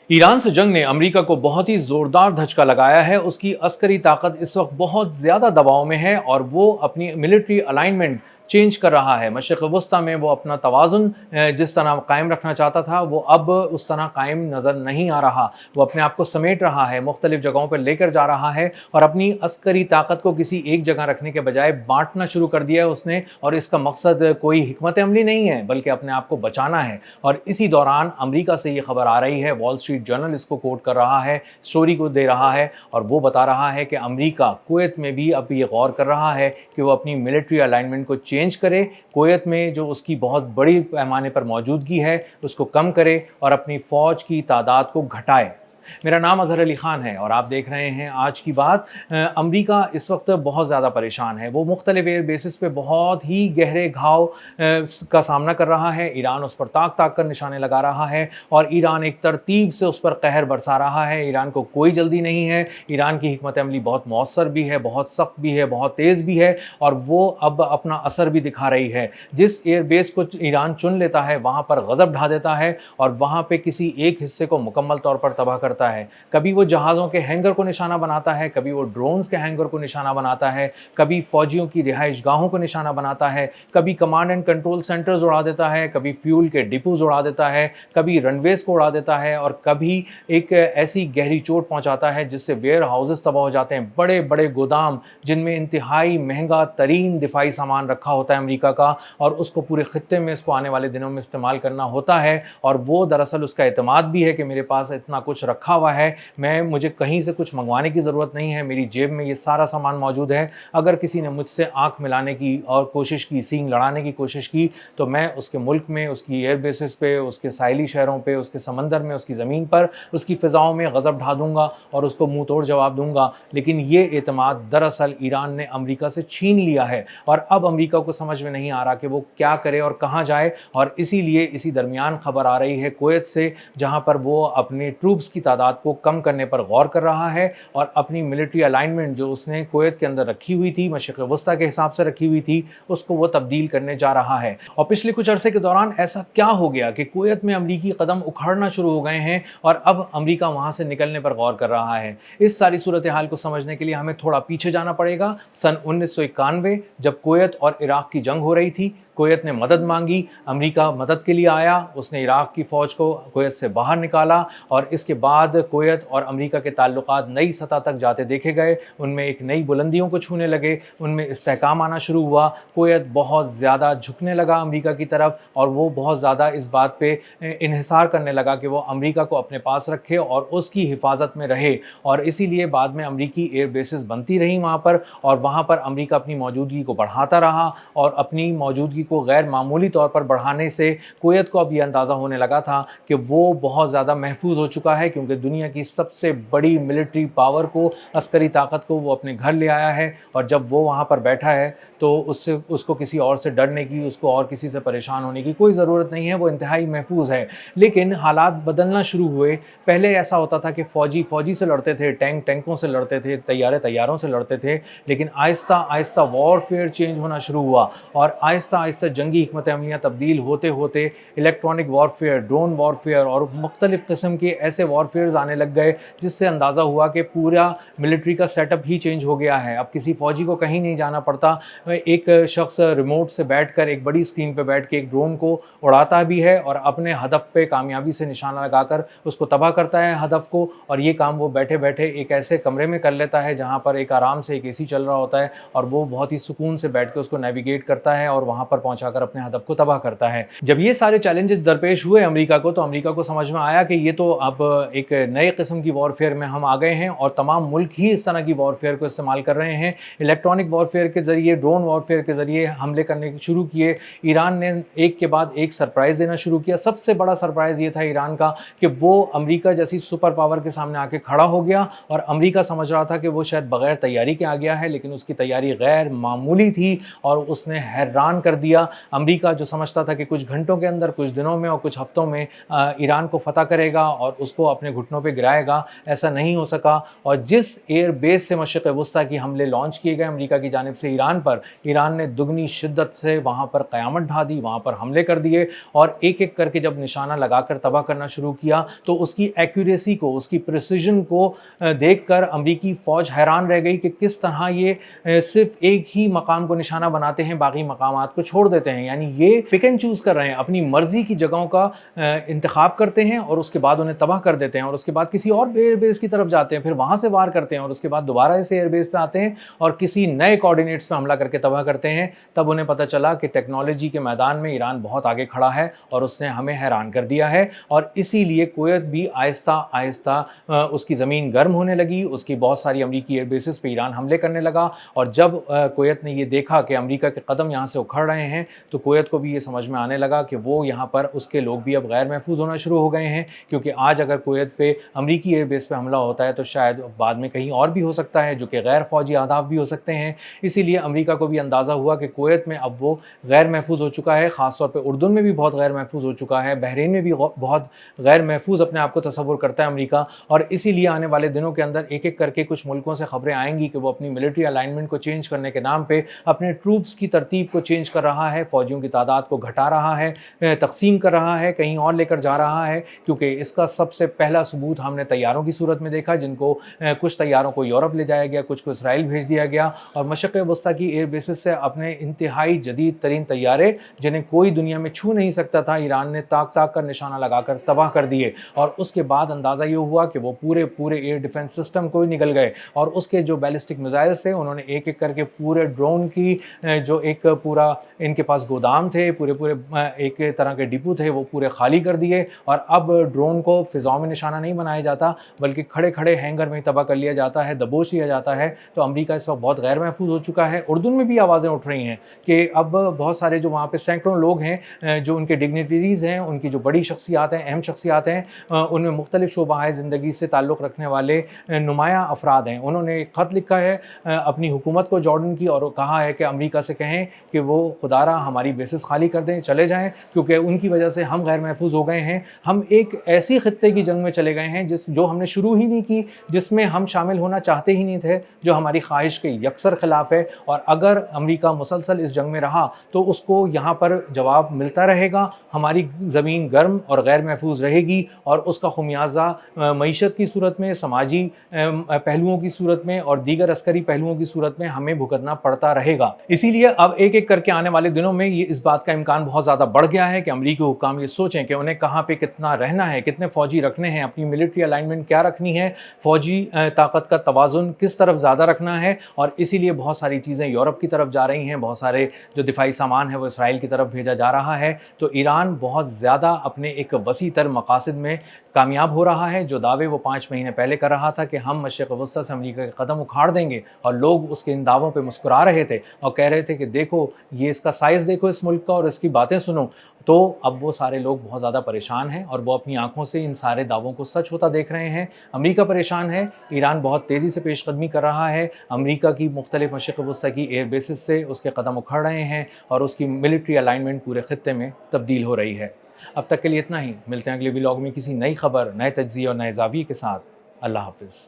Iran से जंग ने अमेरिका को बहुत ही जोरदार धचका लगाया है। उसकी अस्करी ताकत इस वक्त बहुत ज़्यादा दबाव में है और वो अपनी मिलिट्री अलाइनमेंट चेंज कर रहा है। मशरिक़ वस्ता में वो अपना तवाज़ुन जिस तरह कायम रखना चाहता था वो अब उस तरह कायम नज़र नहीं आ रहा। वो अपने आप को समेट रहा है, मुख्तलिफ जगहों पर लेकर जा रहा है और अपनी अस्करी ताकत को किसी एक जगह रखने के बजाय बांटना शुरू कर दिया है उसने। और इसका मकसद कोई हिकमत अमली नहीं है बल्कि अपने आप को बचाना है। और इसी दौरान अमेरिका से ये खबर आ रही है, वॉल स्ट्रीट जर्नल इसको कोट कर रहा है, स्टोरी को दे रहा है और वो बता रहा है कि अमेरिका कुवैत में भी अब ये गौर कर रहा है कि वो अपनी मिलिट्री अलाइनमेंट को चेंज करे, कुवैत में जो उसकी बहुत बड़ी पैमाने पर मौजूदगी है उसको कम करे और अपनी फ़ौज की तादाद को घटाए। मेरा नाम अज़हर अली ख़ान है और आप देख रहे हैं आज की बात। अमेरिका इस वक्त बहुत ज़्यादा परेशान है। वो मुख्तलिफ एयर बेसिस पे बहुत ही गहरे घाव का सामना कर रहा है। ईरान उस पर ताक ताक कर निशाने लगा रहा है और ईरान एक तरतीब से उस पर कहर बरसा रहा है। ईरान को कोई जल्दी नहीं है। ईरान की हिकमत अमली बहुत मौसर भी है, बहुत सख्त भी है, बहुत तेज़ भी है और वो अब अपना असर भी दिखा रही है। जिस एयर बेस को ईरान चुन लेता है वहाँ पर गज़ब ढा देता है और वहाँ पर किसी एक हिस्से को मुकम्मल तौर पर तबाह करता है। कभी वो जहाज़ों के हैंगर को निशाना बनाता है, कभी वो ड्रोन्स के हैंगर को निशाना बनाता है, कभी फौजियों की रिहाइश गाहों को निशाना बनाता है, कभी कमांड एंड कंट्रोल सेंटर्स उड़ा देता है, कभी फ्यूल के डिपोज उड़ा देता है, कभी रनवेज को उड़ा देता है और कभी एक ऐसी गहरी चोट पहुंचाता है जिससे वेयर हाउसेस तबाह हो जाते हैं। बड़े बड़े गोदाम जिनमें इंतहाई महंगा तरीन दिफाई सामान रखा होता है अमेरिका का और उसको पूरे खित्ते में इसको आने वाले दिनों में इस्तेमाल करना होता है और वो दरअसल उसका एतमाद भी है कि मेरे पास इतना कुछ रखा हुआ है, मुझे कहीं से कुछ मंगवाने की ज़रूरत नहीं है, मेरी जेब में ये सारा सामान मौजूद है। अगर किसी ने मुझसे आंख मिलाने की और कोशिश की, सींग लड़ाने की कोशिश की तो मैं उसके मुल्क में, उसकी एयर बेसिस पे, उसके साहिली शहरों पे, उसके समंदर में, उसकी ज़मीन पर, उसकी फ़िज़ाओं में गज़ब ढा दूंगा और उसको मुंह तोड़ जवाब दूंगा। लेकिन ये एतमाद दरअसल ईरान ने अमेरिका से छीन लिया है और अब अमेरिका को समझ में नहीं आ रहा कि वो क्या करे और कहाँ जाए। और इसीलिए इसी दरमियान खबर आ रही है कुवैत से, जहाँ पर वो अपने ट्रूप्स की तादाद को कम करने पर गौर कर रहा है और अपनी मिलिट्री अलाइनमेंट जो उसने कुवैत के अंदर रखी हुई थी, मशरिक़ वस्ता के हिसाब से रखी हुई थी, उसको वो तब्दील करने जा रहा है। और पिछले कुछ अरसे के दौरान ऐसा क्या हो गया कि कुवैत में अमरीकी कदम उखाड़ना शुरू हो गए हैं और अब अमेरिका वहां से निकलने पर गौर कर रहा है। इस सारी सूरत हाल को समझने के लिए हमें थोड़ा पीछे जाना पड़ेगा। सन 1991 जब कुवैत और इराक की जंग हो रही थी, कुवैत ने मदद मांगी, अमेरिका मदद के लिए आया, उसने इराक की फ़ौज को कुवैत से बाहर निकाला और इसके बाद कुवैत और अमेरिका के ताल्लुकात नई सतह तक जाते देखे गए, उनमें एक नई बुलंदियों को छूने लगे, उनमें इस्तेहकाम आना शुरू हुआ। कुवैत बहुत ज़्यादा झुकने लगा अमेरिका की तरफ और वो बहुत ज़्यादा इस बात पे इन्हिसार करने लगा कि वो अमेरिका को अपने पास रखे और उसकी हिफाजत में रहे। और इसीलिए बाद में अमेरिकी एयर बेसिस बनती रहीं वहाँ पर और वहाँ पर अमेरिका अपनी मौजूदगी को बढ़ाता रहा और अपनी मौजूदगी को गैर मामूली तौर पर बढ़ाने से कुवैत को अब ये अंदाज़ा होने लगा था कि वो बहुत ज़्यादा महफूज हो चुका है, क्योंकि दुनिया की सबसे बड़ी मिलिट्री पावर को, अस्करी ताकत को वो अपने घर ले आया है। और जब वो वहाँ पर बैठा है तो उसको किसी और से डरने की, उसको और किसी से परेशान होने की कोई ज़रूरत नहीं है, वो इंतहाई महफूज है। लेकिन हालात बदलना शुरू हुए। पहले ऐसा होता था कि फ़ौजी से लड़ते थे, टैंकों से लड़ते थे, तैयारों से लड़ते थे, लेकिन आहिस्ता आहिस्ता वॉरफेयर चेंज होना शुरू हुआ और आहिस्ता आहिस्ता जंगी हिकमत अमलियाँ तब्दील होते होते इलेक्ट्रॉनिक वॉरफेयर, ड्रोन वॉरफेयर और मुख्तलिफ़ किस्म के ऐसे वॉरफेयर्स आने लग गए जिससे अंदाज़ा हुआ कि पूरा मिलिट्री का सेटअप ही चेंज हो गया है। अब किसी फ़ौजी को कहीं नहीं जाना पड़ता, एक शख्स रिमोट से बैठकर एक बड़ी स्क्रीन पर बैठ के एक ड्रोन को उड़ाता भी है और अपने हदफ पे कामयाबी से निशाना लगाकर उसको तबाह करता है हदफ को। और ये काम वो बैठे बैठे एक ऐसे कमरे में कर लेता है जहाँ पर एक आराम से एक एसी चल रहा होता है और वो बहुत ही सुकून से बैठ के उसको नेविगेट करता है और वहाँ पर पहुँचाकर अपने हदफ को तबाह करता है। जब ये सारे चैलेंजेस दरपेश हुए अमेरिका को, तो अमेरिका को समझ में आया कि ये तो अब एक नए किस्म की वॉरफेयर में हम आ गए हैं और तमाम मुल्क ही इस तरह की वॉरफेयर को इस्तेमाल कर रहे हैं। इलेक्ट्रॉनिक वॉरफेयर के ज़रिए, ड्रोन वॉरफेयर के ज़रिए हमले करने शुरू किए। ईरान ने एक के बाद एक सरप्राइज़ देना शुरू किया। सबसे बड़ा सरप्राइज़ ये था ईरान का कि वो अमेरिका जैसी सुपर पावर के सामने आके खड़ा हो गया और अमेरिका समझ रहा था कि वो शायद बगैर तैयारी के आ गया है, लेकिन उसकी तैयारी गैर मामूली थी और उसने हैरान कर दिया دیا. امریکہ جو سمجھتا تھا کہ کچھ گھنٹوں کے اندر, کچھ دنوں میں اور کچھ ہفتوں میں ایران کو فتح کرے گا اور اس کو اپنے گھٹنوں پہ گرائے گا, ایسا نہیں ہو سکا. اور جس ایئر بیس سے مشرق وسطیٰ کی حملے لانچ کیے گئے امریکہ کی جانب سے ایران پر, ایران نے دگنی شدت سے وہاں پر قیامت ڈھا دی, وہاں پر حملے کر دیے اور ایک ایک کر کے جب نشانہ لگا کر تباہ کرنا شروع کیا تو اس کی ایکوریسی کو, اس کی پریسیجن کو دیکھ کر امریکی فوج حیران رہ گئی کہ کس طرح یہ صرف ایک ہی مقام کو نشانہ بناتے ہیں, باقی مقامات کو چھوڑ دیتے ہیں. یعنی یہ پک اینڈ چوز کر رہے ہیں, اپنی مرضی کی جگہوں کا انتخاب کرتے ہیں اور اس کے بعد انہیں تباہ کر دیتے ہیں اور اس کے بعد کسی اور ایئر بیس کی طرف جاتے ہیں, پھر وہاں سے وار کرتے ہیں اور اس کے بعد دوبارہ اس ایئر بیس پہ آتے ہیں اور کسی نئے کوآرڈینیٹس پہ حملہ کر کے تباہ کرتے ہیں. تب انہیں پتہ چلا کہ ٹیکنالوجی کے میدان میں ایران بہت آگے کھڑا ہے اور اس نے ہمیں حیران کر دیا ہے. اور اسی لیے کویت بھی آہستہ آہستہ اس کی زمین گرم ہونے لگی, اس کی بہت ساری امریکی ایئر بیسز پہ ایران حملے کرنے لگا. اور جب کویت نے یہ دیکھا کہ امریکہ کے قدم یہاں سے اکھڑ رہے ہیں تو کویت کو بھی یہ سمجھ میں آنے لگا کہ وہ یہاں پر اس کے لوگ بھی اب غیر محفوظ ہونا شروع ہو گئے ہیں, کیونکہ آج اگر کویت پہ امریکی ایئر بیس پہ حملہ ہوتا ہے تو شاید بعد میں کہیں اور بھی ہو سکتا ہے, جو کہ غیر فوجی اہداف بھی ہو سکتے ہیں. اسی لیے امریکہ کو بھی اندازہ ہوا کہ کویت میں اب وہ غیر محفوظ ہو چکا ہے, خاص طور پہ اردن میں بھی بہت غیر محفوظ ہو چکا ہے, بحرین میں بھی بہت غیر محفوظ اپنے آپ کو تصور کرتا ہے امریکہ. اور اسی لیے آنے والے دنوں کے اندر ایک ایک کر کے کچھ ملکوں سے خبریں آئیں گی کہ وہ اپنی ملٹری الائنمنٹ کو چینج کرنے کے نام پہ اپنے ٹروپس کی ترتیب کو چینج کر رہا ہے, فوجیوں کی تعداد کو گھٹا رہا ہے, تقسیم کر رہا ہے, کہیں اور لے کر جا رہا ہے. کیونکہ اس کا سب سے پہلا ثبوت ہم نے طیاروں کی صورت میں دیکھا, جن کو کچھ طیاروں کو یورپ لے جایا گیا, کچھ کو اسرائیل بھیج دیا گیا, اور مشرق وسطیٰ کی ایئر بیسز سے اپنے انتہائی جدید ترین طیارے جنہیں کوئی دنیا میں چھو نہیں سکتا تھا, ایران نے تاک تاک کر نشانہ لگا کر تباہ کر دیے. اور اس کے بعد اندازہ یہ ہوا کہ وہ پورے ایئر ڈیفنس سسٹم کو نگل گئے اور اس کے جو بیلسٹک میزائلز تھے انہوں نے ایک ایک کر کے پورے ڈرون کی جو ایک پورا ان کے پاس گودام تھے, پورے ایک طرح کے ڈپو تھے, وہ پورے خالی کر دیے. اور اب ڈرون کو فضاؤں میں نشانہ نہیں بنایا جاتا بلکہ کھڑے کھڑے ہینگر میں تباہ کر لیا جاتا ہے, دبوچ لیا جاتا ہے. تو امریکہ اس وقت بہت غیر محفوظ ہو چکا ہے. اردن میں بھی آوازیں اٹھ رہی ہیں کہ اب بہت سارے جو وہاں پہ سینکڑوں لوگ ہیں جو ان کے ڈگنیٹریز ہیں, ان کی جو بڑی شخصیات ہیں, اہم شخصیات ہیں, ان میں مختلف شعبہ زندگی سے تعلق رکھنے والے نمایاں افراد ہیں, انہوں نے ایک خط لکھا ہے اپنی حکومت کو جارڈن کی اور کہا ہے کہ امریکہ سے کہیں کہ وہ خدا را ہماری بیسز خالی کر دیں, چلے جائیں, کیونکہ ان کی وجہ سے ہم غیر محفوظ ہو گئے ہیں. ہم ایک ایسی خطے کی جنگ میں چلے گئے ہیں جو ہم نے شروع ہی نہیں کی, جس میں ہم شامل ہونا چاہتے ہی نہیں تھے, جو ہماری خواہش کے یکسر خلاف ہے. اور اگر امریکہ مسلسل اس جنگ میں رہا تو اس کو یہاں پر جواب ملتا رہے گا, ہماری زمین گرم اور غیر محفوظ رہے گی اور اس کا خمیازہ معیشت کی صورت میں, سماجی پہلوؤں کی صورت میں اور دیگر عسکری پہلوؤں کی صورت میں ہمیں بھگتنا پڑتا رہے گا. اسی لیے اب ایک ایک کر کے آنے والے دنوں میں یہ اس بات کا امکان بہت زیادہ بڑھ گیا ہے کہ امریکی حکام یہ سوچیں کہ انہیں کہاں پہ کتنا رہنا ہے, کتنے فوجی رکھنے ہیں, اپنی ملٹری الائنمنٹ کیا رکھنی ہے, فوجی طاقت کا توازن کس طرف زیادہ رکھنا ہے. اور اسی لیے بہت ساری چیزیں یورپ کی طرف جا رہی ہیں, بہت سارے جو دفاعی سامان ہے وہ اسرائیل کی طرف بھیجا جا رہا ہے. تو ایران بہت زیادہ اپنے ایک وسیع تر مقاصد میں کامیاب ہو رہا ہے. جو دعوے وہ 5 مہینے پہلے کر رہا تھا کہ ہم مشرق وسطیٰ سے امریکہ کے قدم اکھاڑ دیں گے, اور لوگ اس کے ان دعووں پہ مسکرا رہے تھے اور کہہ رہے تھے کہ دیکھو یہ اس کا سائز دیکھو اس ملک کا اور اس کی باتیں سنو, تو اب وہ سارے لوگ بہت زیادہ پریشان ہیں اور وہ اپنی آنکھوں سے ان سارے دعووں کو سچ ہوتا دیکھ رہے ہیں. امریکہ پریشان ہے, ایران بہت تیزی سے پیش قدمی کر رہا ہے, امریکہ کی مختلف مشرق وسطیٰ کی ایئر بیسز سے اس کے قدم اکھڑ رہے ہیں اور اس کی ملٹری الائنمنٹ پورے خطے میں تبدیل ہو رہی ہے. اب تک کے لیے اتنا ہی, ملتے ہیں اگلے ولاگ میں کسی نئی خبر, نئے تجزیے اور نئے زاویے کے ساتھ. اللہ حافظ.